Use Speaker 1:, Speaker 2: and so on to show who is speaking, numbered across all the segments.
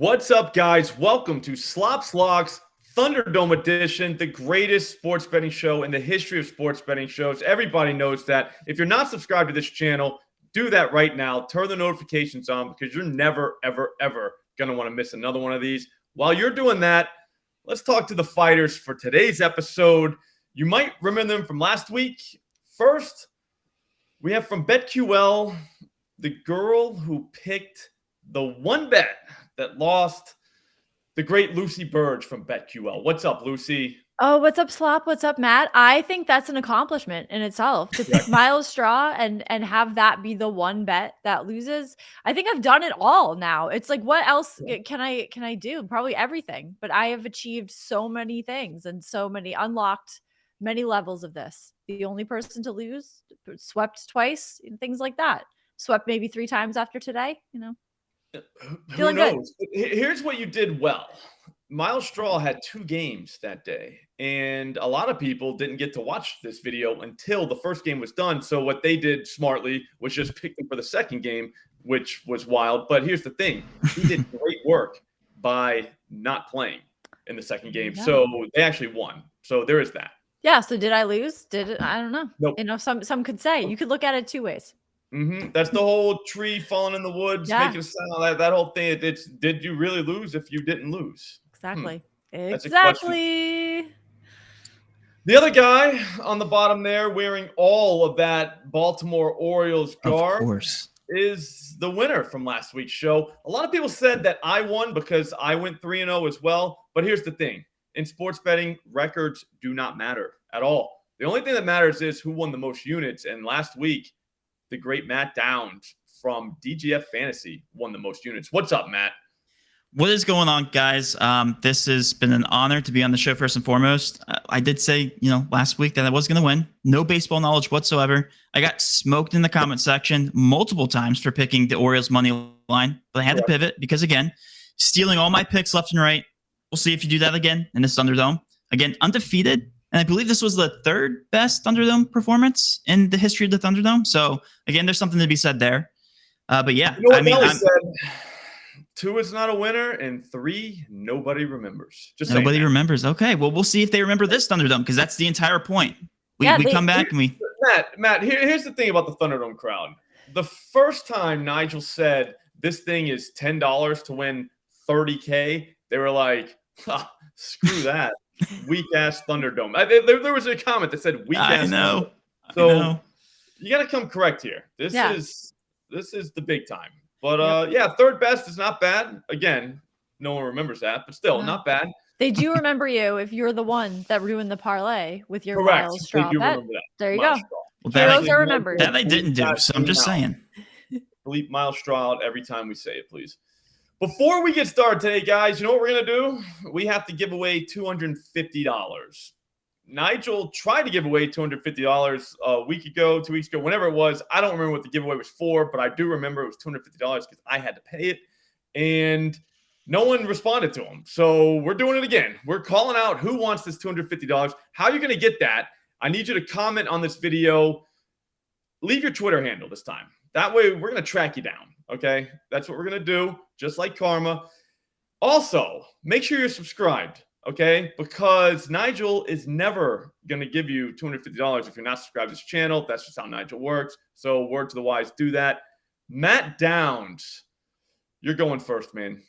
Speaker 1: What's up, guys? Welcome to Slop's Locks Thunderdome edition, the greatest sports betting show in the history of sports betting shows. Everybody knows that. If you're not subscribed to this channel, do that right now. Turn the notifications on because you're never, ever, ever going to want to miss another one of these. While you're doing that, let's talk to the fighters for today's episode. You might remember them from last week. First, we have from BetQL, the girl who picked the one bet that lost, the great Lucy Burdge from BetQL. What's up, Lucy?
Speaker 2: Oh, what's up, Slop? What's up, Matt? I think that's an accomplishment in itself to pick Miles Straw and have that be the one bet that loses. I think I've done it all now. It's like, what else can I do? Probably everything. But I have achieved so many things and unlocked many levels of this. The only person to lose, swept twice, and things like that. Swept maybe 3 times after today,
Speaker 1: Who knows? Good. Here's what you did well. Miles Straw had 2 games that day, and a lot of people didn't get to watch this video until the first game was done. So what they did smartly was just pick him for the second game, which was wild. But here's the thing. He did great work by not playing in the second game. Yeah. So they actually won. So there is that.
Speaker 2: Yeah. So did I lose? I don't know.
Speaker 1: Nope.
Speaker 2: Some could say. You could look at it 2 ways.
Speaker 1: That's the whole tree falling in the woods, making a sound. That whole thing. It's did you really lose if you didn't lose?
Speaker 2: Exactly. Exactly.
Speaker 1: The other guy on the bottom there, wearing all of that Baltimore Orioles garb, is the winner from last week's show. A lot of people said that I won because I went 3-0 as well. But here's the thing: in sports betting, records do not matter at all. The only thing that matters is who won the most units. And last week, the great Matt Downs from DGF Fantasy won the most units. What's up, Matt?
Speaker 3: What is going on, guys? This has been an honor to be on the show first and foremost. I did say, last week that I was going to win. No baseball knowledge whatsoever. I got smoked in the comment section multiple times for picking the Orioles money line, but I had to pivot because, again, stealing all my picks left and right. We'll see if you do that again in this Thunderdome. Again, undefeated. And I believe this was the 3rd best Thunderdome performance in the history of the Thunderdome. So, again, there's something to be said there. But, yeah.
Speaker 1: You know what Nelly said? 2 is not a winner, and 3, nobody remembers. Just
Speaker 3: nobody remembers. Okay, well, we'll see if they remember this Thunderdome, because that's the entire point. We come back and we...
Speaker 1: Matt, here's the thing about the Thunderdome crowd. The first time Nigel said this thing is $10 to win $30K, they were like, screw that. Weak-ass Thunderdome. There was a comment that said weak-ass Thunderdome. So you got to come correct here. This is the big time. But, 3rd best is not bad. Again, no one remembers that, but still, not bad.
Speaker 2: They do remember you if you're the one that ruined the parlay with your Miles Straw bet.
Speaker 1: Remember that.
Speaker 2: There you go.
Speaker 3: Well, heroes are remembered. That I didn't do, so I'm just saying.
Speaker 1: Bleep Miles Straw out every time we say it, please. Before we get started today, guys, you know what we're going to do? We have to give away $250. Nigel tried to give away $250 a week ago, 2 weeks ago, whenever it was. I don't remember what the giveaway was for, but I do remember it was $250 because I had to pay it, and no one responded to him. So we're doing it again. We're calling out who wants this $250. How are you going to get that? I need you to comment on this video. Leave your Twitter handle this time. That way, we're going to track you down, okay? That's what we're going to do, just like Karma. Also, make sure you're subscribed. Okay, because Nigel is never going to give you $250 if you're not subscribed to this channel. That's just how Nigel works. So word to the wise, do that. Matt Downs, you're going first, man.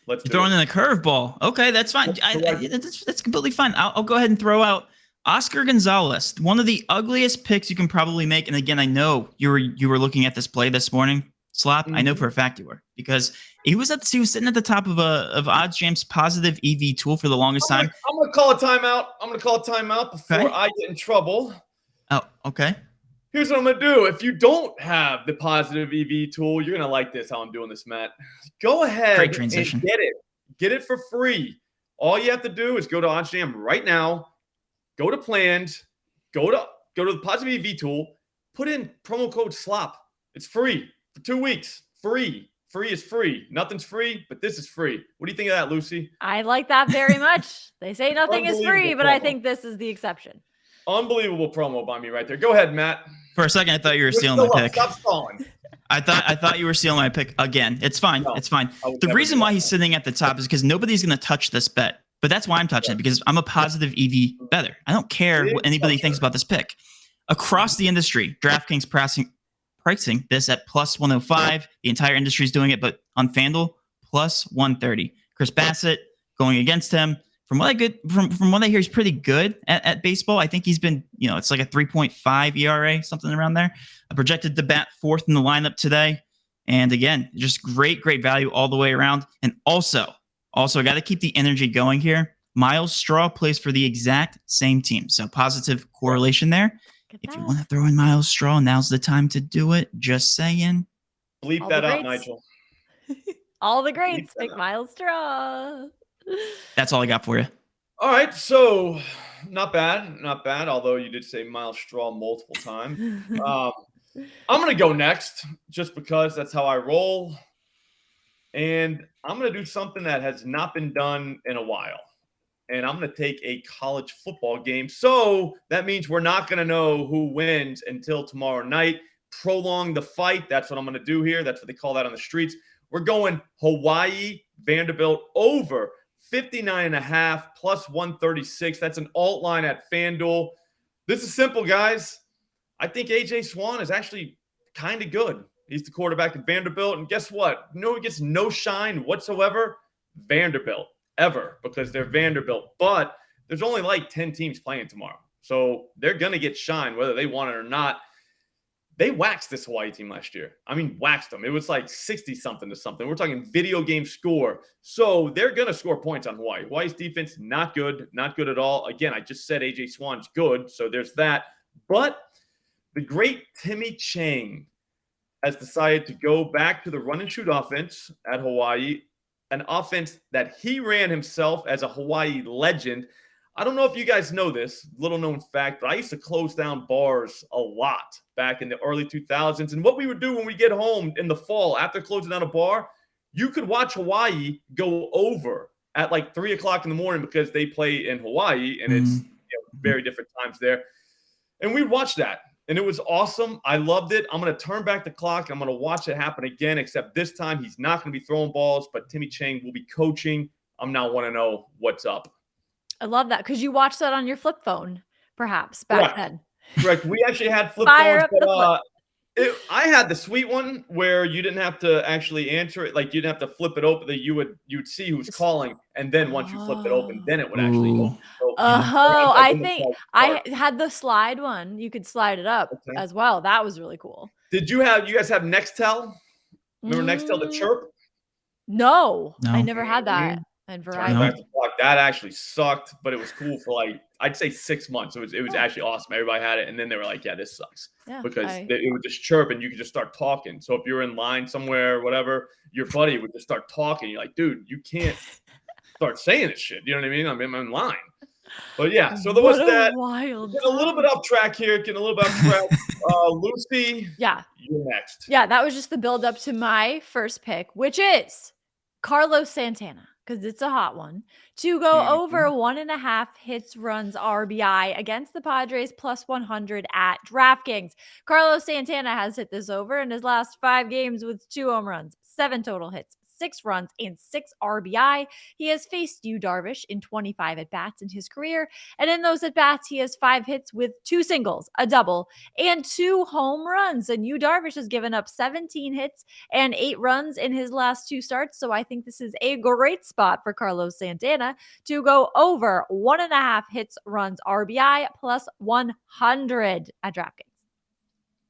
Speaker 3: Let's do throwing in a curveball. Okay, that's fine. That's completely fine. I'll go ahead and throw out Oscar Gonzalez, one of the ugliest picks you can probably make. And again, I know you were looking at this play this morning. Slop, I know for a fact you were, because he was sitting at the top of OddsJam's positive EV tool for the longest time.
Speaker 1: I'm gonna call a timeout. Before I get in trouble.
Speaker 3: Oh, okay.
Speaker 1: Here's what I'm gonna do. If you don't have the positive EV tool, you're gonna like this. How I'm doing this, Matt. Go ahead and get it. Get it for free. All you have to do is go to OddsJam right now. Go to plans. Go to the positive EV tool. Put in promo code SLOP. It's free. For 2 weeks, free. Free is free. Nothing's free, but this is free. What do you think of that, Lucy?
Speaker 2: I like that very much. They say nothing is free, but I think this is the exception.
Speaker 1: Unbelievable promo by me right there. Go ahead, Matt.
Speaker 3: For a second, I thought you were stealing my pick.
Speaker 1: Stop stalling.
Speaker 3: I thought you were stealing my pick again. It's fine.
Speaker 1: No,
Speaker 3: It's fine.
Speaker 1: I would
Speaker 3: The
Speaker 1: never
Speaker 3: reason
Speaker 1: do
Speaker 3: why
Speaker 1: that.
Speaker 3: he's sitting at the top is because nobody's going to touch this bet. But that's why I'm touching it, because I'm a positive EV better. I don't care what anybody thinks about this pick. Across the industry, DraftKings pricing this at plus 105. The entire industry is doing it, but on FanDuel, plus 130. Chris Bassett going against him. From what I hear, he's pretty good at baseball. I think he's been, it's like a 3.5 ERA, something around there. Projected to bat fourth in the lineup today. And again, just great value all the way around. And also, I got to keep the energy going here. Miles Straw plays for the exact same team. So positive correlation there. If you want to throw in Miles Straw, now's the time to do it. Just saying.
Speaker 1: Bleep
Speaker 2: All
Speaker 1: that
Speaker 2: the
Speaker 1: out,
Speaker 2: greats.
Speaker 1: Nigel.
Speaker 2: All the greats pick Miles Straw.
Speaker 3: That's all I got for you.
Speaker 1: All right, so not bad. Although you did say Miles Straw multiple times. I'm going to go next just because that's how I roll. And I'm going to do something that has not been done in a while. And I'm going to take a college football game. So that means we're not going to know who wins until tomorrow night. Prolong the fight. That's what I'm going to do here. That's what they call that on the streets. We're going Hawaii Vanderbilt over 59.5 plus 136. That's an alt line at FanDuel. This is simple, guys. I think A.J. Swan is actually kind of good. He's the quarterback at Vanderbilt. And guess what? You know who gets no shine whatsoever? Vanderbilt. Ever, because they're Vanderbilt. But there's only like 10 teams playing tomorrow. So they're going to get shine whether they want it or not. They waxed this Hawaii team last year. I mean, waxed them. It was like 60-something to something. We're talking video game score. So they're going to score points on Hawaii. Hawaii's defense, not good at all. Again, I just said A.J. Swan's good, so there's that. But the great Timmy Chang has decided to go back to the run-and-shoot offense at Hawaii, an offense that he ran himself as a Hawaii legend. I don't know if you guys know this, little known fact, but I used to close down bars a lot back in the early 2000s. And what we would do when we get home in the fall after closing down a bar, you could watch Hawaii go over at like 3 o'clock in the morning because they play in Hawaii and it's very different times there. And we watched that. And it was awesome. I loved it. I'm going to turn back the clock. I'm going to watch it happen again, except this time he's not going to be throwing balls, but Timmy Chang will be coaching. I'm now want to know what's up.
Speaker 2: I love that because you watched that on your flip phone, perhaps back then.
Speaker 1: Correct. We actually had flip
Speaker 2: Fire
Speaker 1: phones,
Speaker 2: up
Speaker 1: but I had the sweet one where you didn't have to actually answer it. Like you didn't have to flip it open. That you'd see who's calling, and then once you flipped it open, then it would actually open. So,
Speaker 2: I think I had the slide one. You could slide it up as well. That was really cool.
Speaker 1: Did you guys have Nextel? Remember Nextel, the chirp?
Speaker 2: No, I never had that. And
Speaker 1: Verizon. That actually sucked, but it was cool for like I'd say 6 months. It was actually awesome. Everybody had it, and then they were like, "Yeah, this sucks," because it would just chirp, and you could just start talking. So if you're in line somewhere, or whatever, your buddy would just start talking. You're like, "Dude, you can't start saying this shit." You know what I mean? I'm in line. But yeah, so there was that.
Speaker 2: Wild.
Speaker 1: Getting a little bit off track here. Lucy.
Speaker 2: Yeah.
Speaker 1: You're next.
Speaker 2: Yeah, that was just the build up to my first pick, which is Carlos Santana. Because it's a hot one, to go over 1.5 hits, runs, RBI against the Padres plus 100 at DraftKings. Carlos Santana has hit this over in his last 5 games with 2 home runs, 7 total hits, 6 runs, and 6 RBI. He has faced Yu Darvish in 25 at-bats in his career, and in those at-bats, he has 5 hits with 2 singles, a double, and 2 home runs. And Yu Darvish has given up 17 hits and 8 runs in his last 2 starts, so I think this is a great spot for Carlos Santana to go over 1.5 hits, runs, RBI plus 100 at DraftKings.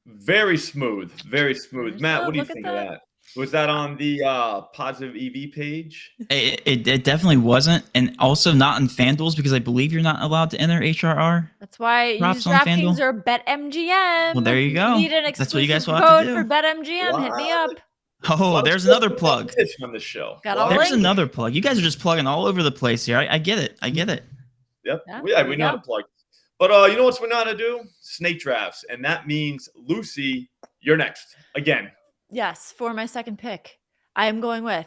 Speaker 1: Very smooth. Matt, what do you think of that? Was that on the positive EV page?
Speaker 3: It definitely wasn't, and also not in FanDuel's because I believe you're not allowed to enter HRR.
Speaker 2: That's why use DraftKings or BetMGM.
Speaker 3: Well, there you go.
Speaker 2: Need an
Speaker 3: That's what you guys will
Speaker 2: code
Speaker 3: have to do.
Speaker 2: for BetMGM. Hit me up.
Speaker 3: Oh, there's another plug.
Speaker 1: On the show.
Speaker 3: There's another plug. You guys are just plugging all over the place here. I get it.
Speaker 1: Yep. We know how to plug. But you know what we know how to do? Snake drafts, and that means Lucy, you're next again.
Speaker 2: Yes, for my second pick, I am going with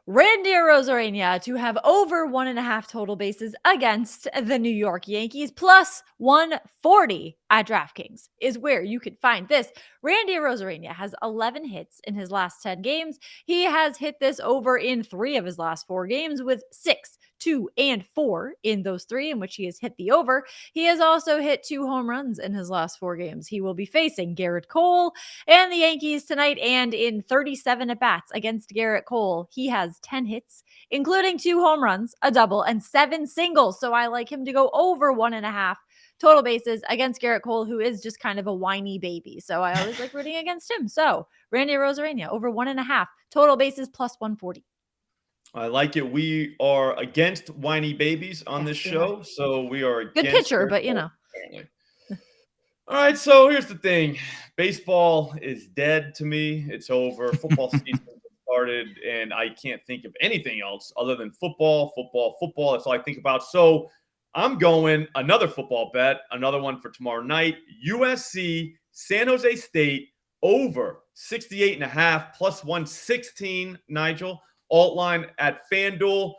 Speaker 2: Randy Arozarena to have over 1.5 total bases against the New York Yankees, plus 140 at DraftKings is where you can find this. Randy Arozarena has 11 hits in his last 10 games. He has hit this over in 3 of his last 4 games with 6, 2, and 4 in those 3 in which he has hit the over. He has also hit 2 home runs in his last 4 games. He will be facing Garrett Cole and the Yankees tonight, and in 37 at-bats against Garrett Cole, he has 10 hits, including 2 home runs, a double, and 7 singles. So I like him to go over 1.5 total bases against Garrett Cole, who is just kind of a whiny baby. So I always like rooting against him. So Randy Arozarena over 1.5 total bases plus 140.
Speaker 1: I like it. We are against whiny babies on this show, so we are against
Speaker 2: good pitcher, but
Speaker 1: apparently. All right, so here's the thing. Baseball is dead to me. It's over. Football season started, and I can't think of anything else other than football. That's all I think about. So I'm going another football bet, another one for tomorrow night. USC, San Jose State, over 68.5, plus 116, Nigel. Alt line at FanDuel.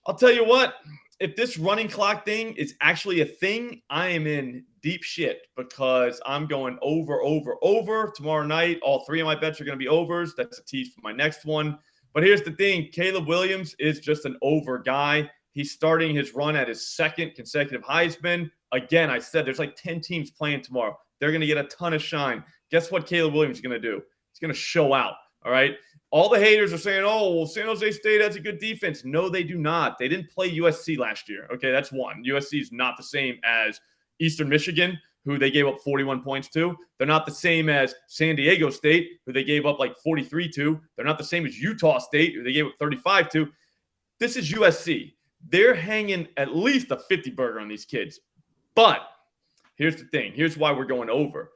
Speaker 1: I'll tell you what, if this running clock thing is actually a thing, I am in deep shit because I'm going over tomorrow night. All 3 of my bets are going to be overs. That's a tease for my next one. But here's the thing. Caleb Williams is just an over guy. He's starting his run at his 2nd consecutive Heisman. Again, I said there's like 10 teams playing tomorrow. They're going to get a ton of shine. Guess what Caleb Williams is going to do? He's going to show out, all right? All the haters are saying, oh, well, San Jose State has a good defense. No, they do not. They didn't play USC last year. Okay, that's one. USC is not the same as Eastern Michigan, who they gave up 41 points to. They're not the same as San Diego State, who they gave up like 43 to. They're not the same as Utah State, who they gave up 35 to. This is USC. They're hanging at least a 50 burger on these kids. But here's the thing. Here's why we're going over.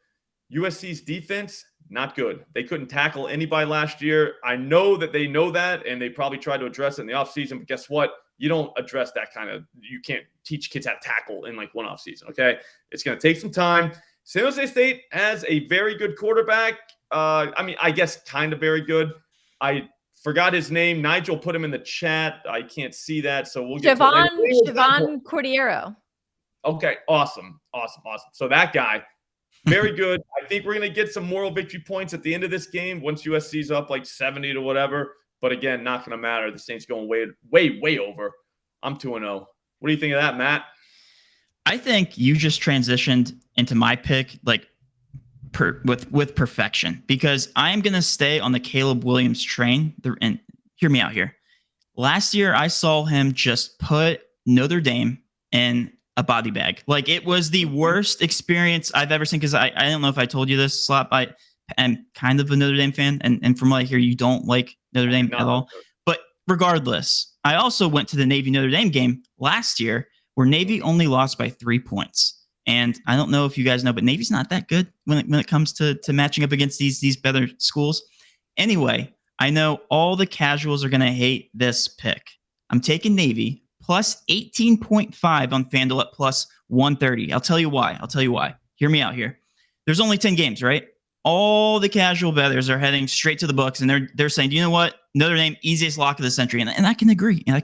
Speaker 1: USC's defense, not good. They couldn't tackle anybody last year. I know that they know that, and they probably tried to address it in the offseason. But guess what? You don't address that kind of – you can't teach kids how to tackle in like one offseason, okay? It's going to take some time. San Jose State has a very good quarterback. I guess kind of very good. I forgot his name. Nigel put him in the chat. I can't see that, so we'll get
Speaker 2: Javon Cordiero.
Speaker 1: Okay, awesome. So that guy – very good. I think we're going to get some moral victory points at the end of this game once USC's up like 70 to whatever. But again, not going to matter. The Saints going way over. I'm 2-0. What do you think of that, Matt?
Speaker 3: I think you just transitioned into my pick like with perfection because I am going to stay on the Caleb Williams train. And hear me out here. Last year, I saw him just put Notre Dame in a body bag. Like it was the worst experience I've ever seen. Cause I don't know if I told you this, Slop. I am kind of a Notre Dame fan. And from what I hear, you don't like Notre Dame at all. But regardless, I also went to the Navy Notre Dame game last year where Navy only lost by 3 points. And I don't know if you guys know, but Navy's not that good when it comes to matching up against these better schools. Anyway, I know all the casuals are going to hate this pick. I'm taking Navy plus 18.5 on FanDuel at plus 130. I'll tell you why. Hear me out here. There's only 10 games, right? All the casual bettors are heading straight to the books, and they're saying, you know what? Notre Dame, easiest lock of the century. And I can agree. But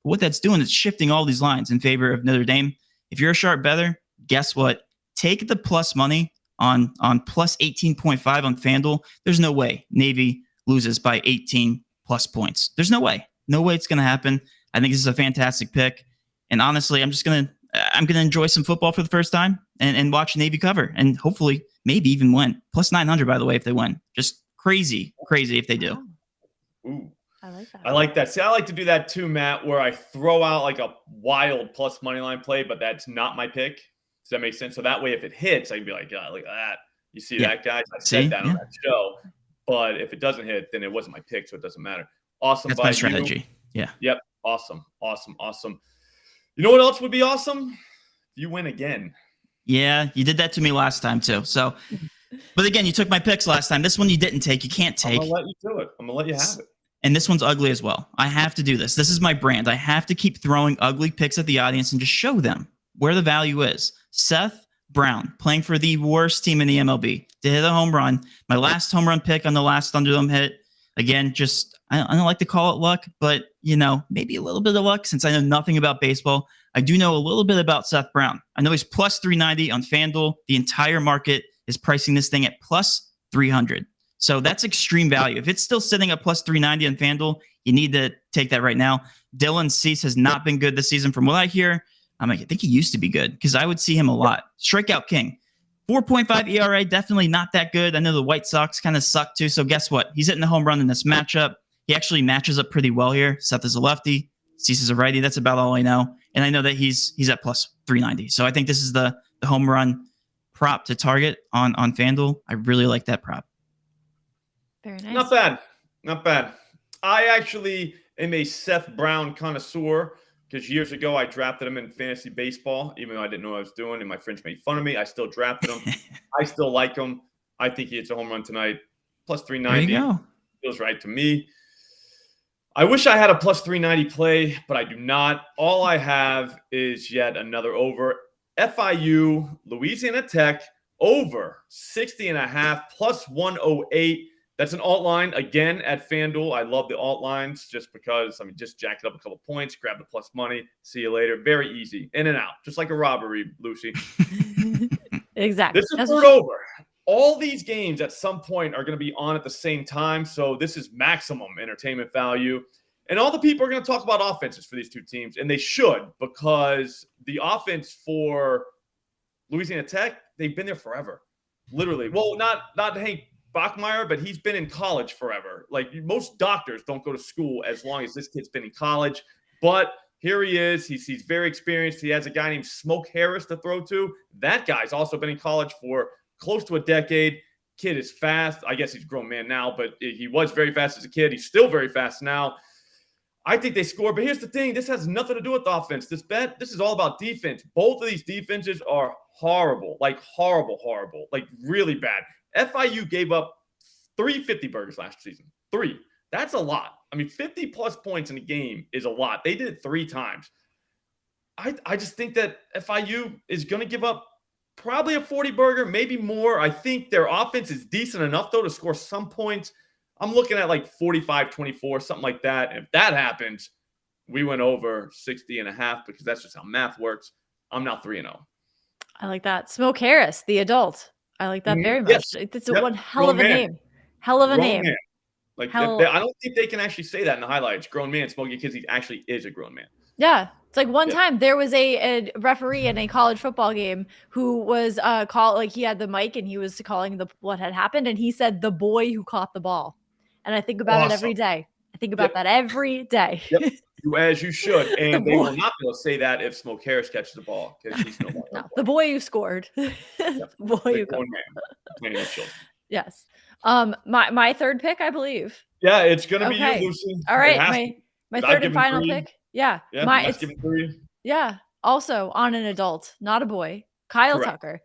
Speaker 3: what that's doing is shifting all these lines in favor of Notre Dame. If you're a sharp bettor, guess what? Take the plus money on plus 18.5 on FanDuel. There's no way Navy loses by 18 plus points. There's no way. No way it's going to happen. I think this is a fantastic pick. And honestly, I'm gonna enjoy some football for the first time and watch Navy cover and hopefully maybe even win. Plus 900, by the way, if they win. Just crazy if they do.
Speaker 1: Ooh.
Speaker 2: I like that.
Speaker 1: I like that. See, I like to do that too, Matt, where I throw out like a wild plus money line play, but that's not my pick. Does that make sense? So that way, if it hits, I can be like, God, look at that. You see that, guys? I said that on that show. But if it doesn't hit, then it wasn't my pick, so it doesn't matter. Awesome.
Speaker 3: That's my strategy. Yeah.
Speaker 1: Yep. Awesome. You know what else would be awesome? If you win again.
Speaker 3: Yeah, you did that to me last time too. So, but again, you took my picks last time. This one you didn't take. You can't take.
Speaker 1: I'm gonna let you do it. I'm gonna let you have it.
Speaker 3: And this one's ugly as well. I have to do this. This is my brand. I have to keep throwing ugly picks at the audience and just show them where the value is. Seth Brown playing for the worst team in the MLB to hit a home run. My last home run pick on the last Thunderdome hit. Again, just I don't like to call it luck, but, maybe a little bit of luck since I know nothing about baseball. I do know a little bit about Seth Brown. I know he's plus 390 on FanDuel. The entire market is pricing this thing at plus 300. So that's extreme value. If it's still sitting at plus 390 on FanDuel, you need to take that right now. Dylan Cease has not been good this season. From what I hear, I think he used to be good because I would see him a lot. Strikeout king. 4.5 ERA, definitely not that good. I know the White Sox kind of suck too. So guess what? He's hitting the home run in this matchup. He actually matches up pretty well here. Seth is a lefty. Cease is a righty. That's about all I know. And I know that he's at plus 390. So I think this is the home run prop to target on FanDuel. I really like that prop.
Speaker 2: Very nice.
Speaker 1: Not bad. Not bad. I actually am a Seth Brown connoisseur because years ago I drafted him in fantasy baseball, even though I didn't know what I was doing, and my friends made fun of me. I still drafted him. I still like him. I think he hits a home run tonight. Plus 390.
Speaker 3: There you go.
Speaker 1: Feels right to me. I wish I had a plus 390 play, but I do not. All I have is yet another over. FIU, Louisiana Tech, over 60.5, plus 108. That's an alt line, again, at FanDuel. I love the alt lines just because, just jack it up a couple points, grab the plus money, see you later. Very easy. In and out, just like a robbery, Lucy.
Speaker 2: Exactly.
Speaker 1: This is third over. All these games at some point are going to be on at the same time, so this is maximum entertainment value. And all the people are going to talk about offenses for these two teams, and they should, because the offense for Louisiana Tech, they've been there forever. Literally. Well, not Hank Bachmeier, but he's been in college forever. Like, most doctors don't go to school as long as this kid's been in college. But here he is. He's very experienced. He has a guy named Smoke Harris to throw to. That guy's also been in college for close to a decade. Kid is fast. I guess he's a grown man now, but he was very fast as a kid. He's still very fast now. I think they score. But here's the thing. This has nothing to do with offense. This is all about defense. Both of these defenses are horrible. Like, horrible. Like, really bad. FIU gave up 3 50 burgers last season. 3. That's a lot. 50-plus points in a game is a lot. They did it 3 times. I just think that FIU is going to give up probably a 40 burger, maybe more. I think their offense is decent enough, though, to score some points. I'm looking at like 45-24, something like that. And if that happens, we went over 60.5 because that's just how math works. I'm now 3-0.
Speaker 2: I like that. Smoke Harris, the adult. I like that very much.
Speaker 1: Yes.
Speaker 2: It's one hell of a name. Hell of a name.
Speaker 1: Man. Like, I don't think they can actually say that in the highlights. Grown man smoking because he actually is a grown man.
Speaker 2: Yeah. It's like one time there was a referee in a college football game who was he had the mic and he was calling what had happened, and he said the boy who caught the ball. And I think about it every day. I think about that every day.
Speaker 1: Yep. As you should. And they will not be able to say that if Smoke Harris catches the ball because he's no longer.
Speaker 2: No, the boy who scored. Boy who
Speaker 1: grown man.
Speaker 2: Yes. My third pick, I believe.
Speaker 1: Yeah, it's gonna be you, Lucy.
Speaker 2: All right, my third and final pick. Yeah.
Speaker 1: Let's give him 3.
Speaker 2: Yeah. Also on an adult, not a boy. Kyle Tucker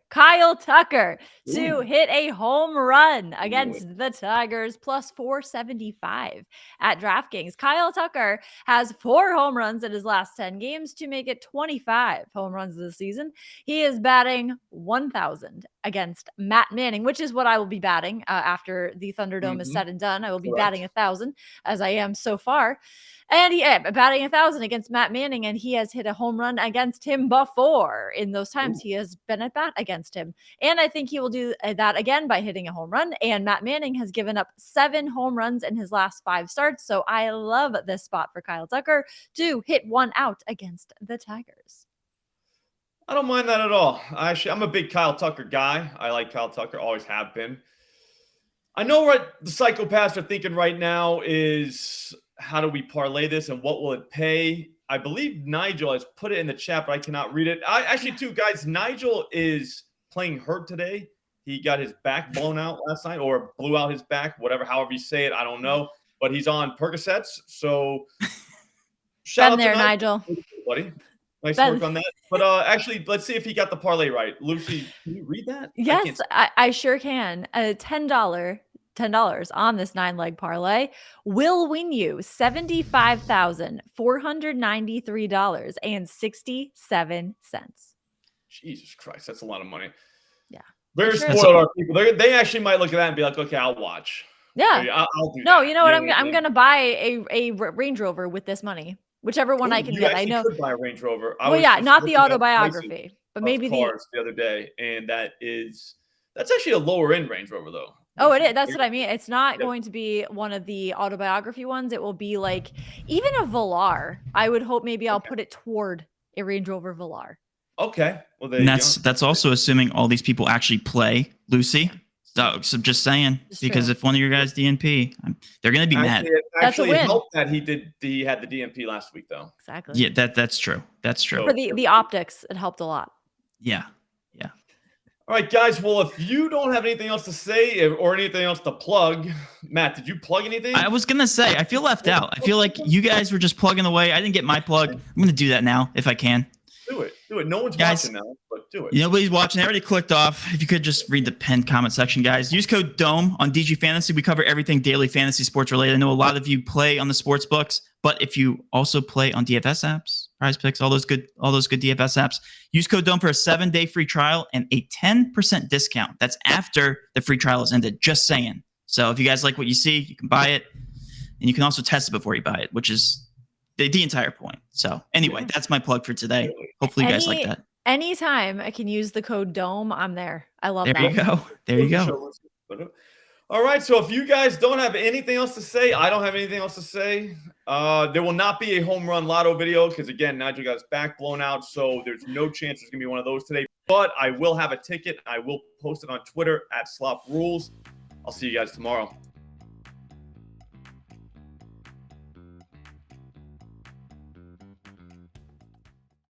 Speaker 2: to hit a home run against the Tigers, plus 475 at DraftKings. Kyle Tucker has 4 home runs in his last 10 games to make it 25 home runs this season. He is batting 1,000 against Matt Manning, which is what I will be batting after the Thunderdome is said and done. I will be batting 1,000 as I am so far. And he batting 1,000 against Matt Manning, and he has hit a home run against him before. In those times, he has been at bat against him. And I think he will do that again by hitting a home run. And Matt Manning has given up 7 home runs in his last 5 starts. So I love this spot for Kyle Tucker to hit one out against the Tigers.
Speaker 1: I don't mind that at all. I'm a big Kyle Tucker guy. I like Kyle Tucker, always have been. I know what the psychopaths are thinking right now is, how do we parlay this and what will it pay? I believe Nigel has put it in the chat, but I cannot read it. Guys, Nigel is playing hurt today. He got his back blown out last night, or blew out his back, however you say it. I don't know. But he's on Percocets. So shout out to
Speaker 2: Nigel.
Speaker 1: Buddy. Nice work on that. But actually, let's see if he got the parlay right. Lucy, can you read that?
Speaker 2: Yes, I sure can. $10 on this 9-leg parlay will win you $75,493.67.
Speaker 1: Jesus Christ, that's a lot of money.
Speaker 2: Yeah.
Speaker 1: Very spoiled our people. They actually might look at that and be like, okay, I'll watch.
Speaker 2: Yeah.
Speaker 1: I'll do
Speaker 2: No,
Speaker 1: that.
Speaker 2: you know what?
Speaker 1: know
Speaker 2: I'm
Speaker 1: I mean?
Speaker 2: gonna buy a Range Rover with this money, whichever one I
Speaker 1: Ooh,
Speaker 2: can
Speaker 1: you
Speaker 2: get. I
Speaker 1: actually
Speaker 2: know.
Speaker 1: could buy a Range Rover. I
Speaker 2: Well,
Speaker 1: was
Speaker 2: yeah,
Speaker 1: just
Speaker 2: not the
Speaker 1: looking at prices
Speaker 2: autobiography, but
Speaker 1: of
Speaker 2: maybe the.
Speaker 1: cars the other day, and that's actually a lower end Range Rover though.
Speaker 2: Oh, it
Speaker 1: Lucy.
Speaker 2: is. That's what I mean. It's not
Speaker 1: Yeah.
Speaker 2: going to be one of the autobiography ones. It will be like even a Velar. I would hope maybe I'll put it toward a Range Rover Velar.
Speaker 1: Okay. Well, there
Speaker 3: And
Speaker 1: you go.
Speaker 3: that's also assuming all these people actually play, Lucy. So just saying,
Speaker 2: It's
Speaker 3: because
Speaker 2: true.
Speaker 3: if one of your guys DNP, they're gonna be mad.
Speaker 1: It
Speaker 2: That's a
Speaker 1: actually
Speaker 2: win.
Speaker 1: helped that he had the DMP last week though.
Speaker 2: Exactly.
Speaker 3: Yeah, that's true. That's true.
Speaker 1: So-
Speaker 2: For the optics, it helped a lot.
Speaker 3: Yeah.
Speaker 1: All right, guys. Well, if you don't have anything else to say or anything else to plug, Matt, did you plug anything?
Speaker 3: I was gonna say, I feel left out. I feel like you guys were just plugging away. I didn't get my plug. I'm gonna do that now if I can.
Speaker 1: Do it. No one's
Speaker 3: Guys,
Speaker 1: watching now, but do it.
Speaker 3: Nobody's watching. I already clicked off. If you could just read the pinned comment section, guys. Use code DOME on DG Fantasy. We cover everything daily fantasy sports related. I know a lot of you play on the sports books, but if you also play on DFS apps, Prize Picks, all those good DFS apps, use code DOME for a 7-day free trial and a 10% discount. That's after the free trial is ended. Just saying. So if you guys like what you see, you can buy it, and you can also test it before you buy it, which is the entire point. So anyway, that's my plug for today. Hopefully you guys like that.
Speaker 2: Anytime I can use the code DOME, I'm there. I love
Speaker 3: There
Speaker 2: that.
Speaker 3: you go. There you go.
Speaker 1: All right. So if you guys don't have anything else to say, I don't have anything else to say. There will not be a home run lotto video because, again, Nigel got his back blown out. So there's no chance there's going to be one of those today. But I will have a ticket. I will post it on Twitter @SlopRules. I'll see you guys tomorrow.